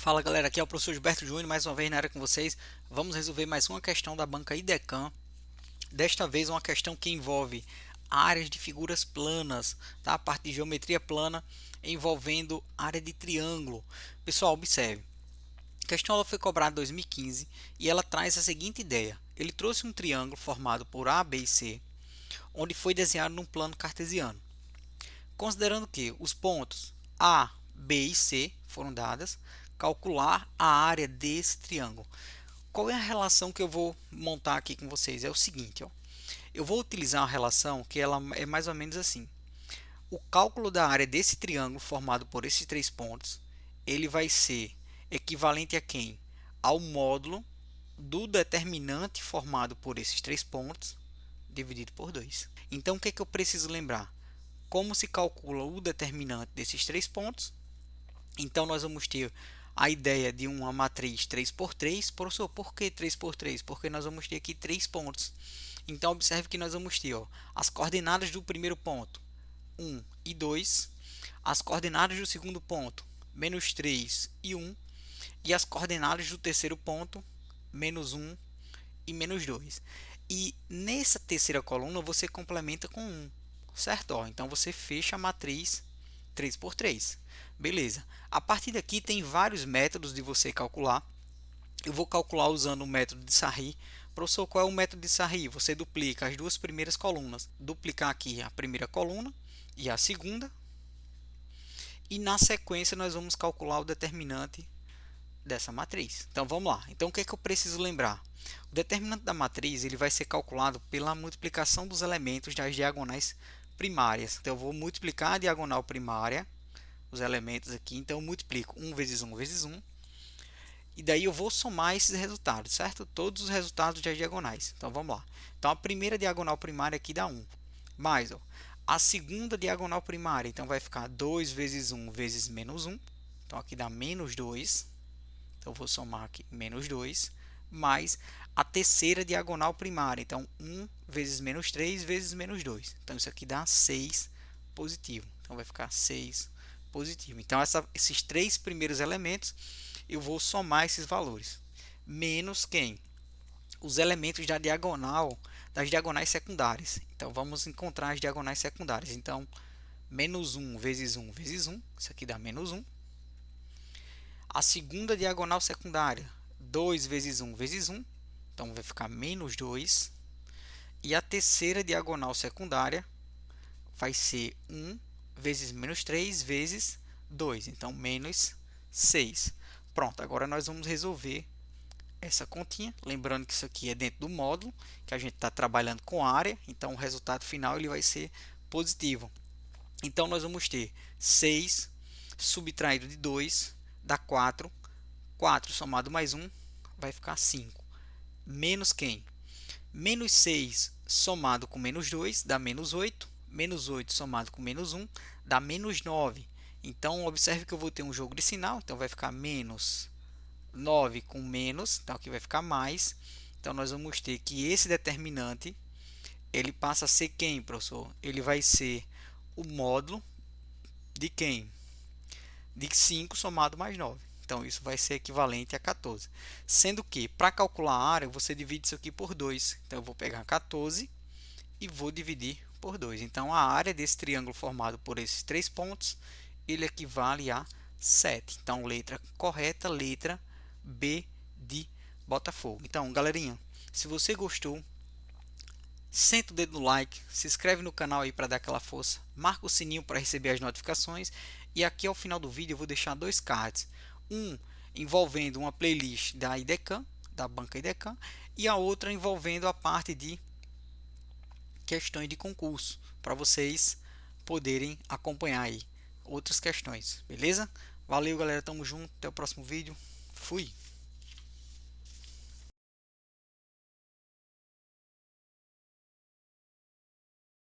Fala galera, aqui é o professor Gilberto Júnior, mais uma vez na área com vocês. Vamos resolver mais uma questão da banca IDECAM. Desta vez uma questão que envolve áreas de figuras planas, tá? A parte de geometria plana envolvendo área de triângulo. Pessoal, observe. A questão ela foi cobrada em 2015 e ela traz a seguinte ideia. Ele trouxe um triângulo formado por A, B e C, onde foi desenhado num plano cartesiano. Considerando que os pontos A, B e C foram dadas, calcular a área desse triângulo. Qual é a relação que eu vou montar aqui com vocês? É o seguinte, ó. Eu vou utilizar uma relação que ela é mais ou menos assim. O cálculo da área desse triângulo formado por esses três pontos, ele vai ser equivalente a quem? Ao módulo do determinante formado por esses três pontos dividido por 2. Então, o que é que eu preciso lembrar? Como se calcula o determinante desses três pontos? Então, nós vamos ter a ideia de uma matriz 3 por 3. Professor, por que 3 por 3? Porque nós vamos ter aqui três pontos. Então, observe que nós vamos ter as coordenadas do primeiro ponto, 1 e 2, as coordenadas do segundo ponto, menos 3 e 1, e as coordenadas do terceiro ponto, menos 1 e menos 2. E nessa terceira coluna você complementa com 1, certo? Então você fecha a matriz 3 por 3. Beleza. A partir daqui tem vários métodos de você calcular. Eu vou calcular usando o método de Sarri. Professor, qual é o método de Sarri? Você duplica as duas primeiras colunas. Duplicar aqui a primeira coluna e a segunda. E na sequência nós vamos calcular o determinante dessa matriz. Então vamos lá. Então o que é que eu preciso lembrar? O determinante da matriz ele vai ser calculado pela multiplicação dos elementos das diagonais primárias. Então eu vou multiplicar a diagonal primária, os elementos aqui. Então eu multiplico 1 vezes 1 vezes 1. E daí eu vou somar esses resultados, certo? Todos os resultados das diagonais. Então vamos lá. Então a primeira diagonal primária aqui dá 1. Mais, ó, a segunda diagonal primária, então vai ficar 2 vezes 1 vezes menos 1. Então aqui dá menos 2. Então, eu vou somar aqui menos 2, mais a terceira diagonal primária. Então, 1 vezes menos 3 vezes menos 2. Então, isso aqui dá 6 positivo. Então, vai ficar 6 positivo. Então, esses três primeiros elementos, eu vou somar esses valores. Menos quem? Os elementos da diagonal, das diagonais secundárias. Então, vamos encontrar as diagonais secundárias. Então, menos 1 vezes 1 vezes 1. Isso aqui dá menos 1. A segunda diagonal secundária, 2 vezes 1 vezes 1, então vai ficar menos 2. E a terceira diagonal secundária vai ser 1 vezes menos 3 vezes 2, então menos 6. Pronto, agora nós vamos resolver essa continha. Lembrando que isso aqui é dentro do módulo, que a gente está trabalhando com área, então o resultado final ele vai ser positivo. Então nós vamos ter 6 subtraído de 2 dá 4. 4 somado mais 1 vai ficar 5. Menos quem? Menos 6 somado com menos 2 dá menos 8. Menos 8 somado com menos 1 dá menos 9. Então, observe que eu vou ter um jogo de sinal. Então, vai ficar menos 9 com menos. Então, aqui vai ficar mais. Então, nós vamos ter que esse determinante, ele passa a ser quem, professor? Ele vai ser o módulo de quem? De 5 somado mais 9. Então, isso vai ser equivalente a 14. Sendo que, para calcular a área, você divide isso aqui por 2. Então, eu vou pegar 14 e vou dividir por 2. Então, a área desse triângulo formado por esses três pontos, ele equivale a 7. Então, letra correta, letra B de Botafogo. Então, galerinha, se você gostou, senta o dedo no like, se inscreve no canal aí para dar aquela força, marca o sininho para receber as notificações e aqui ao final do vídeo eu vou deixar dois cards, um envolvendo uma playlist da IDECAM, da banca IDECAM, e a outra envolvendo a parte de questões de concurso, para vocês poderem acompanhar aí outras questões, beleza? Valeu galera, tamo junto, até o próximo vídeo, fui!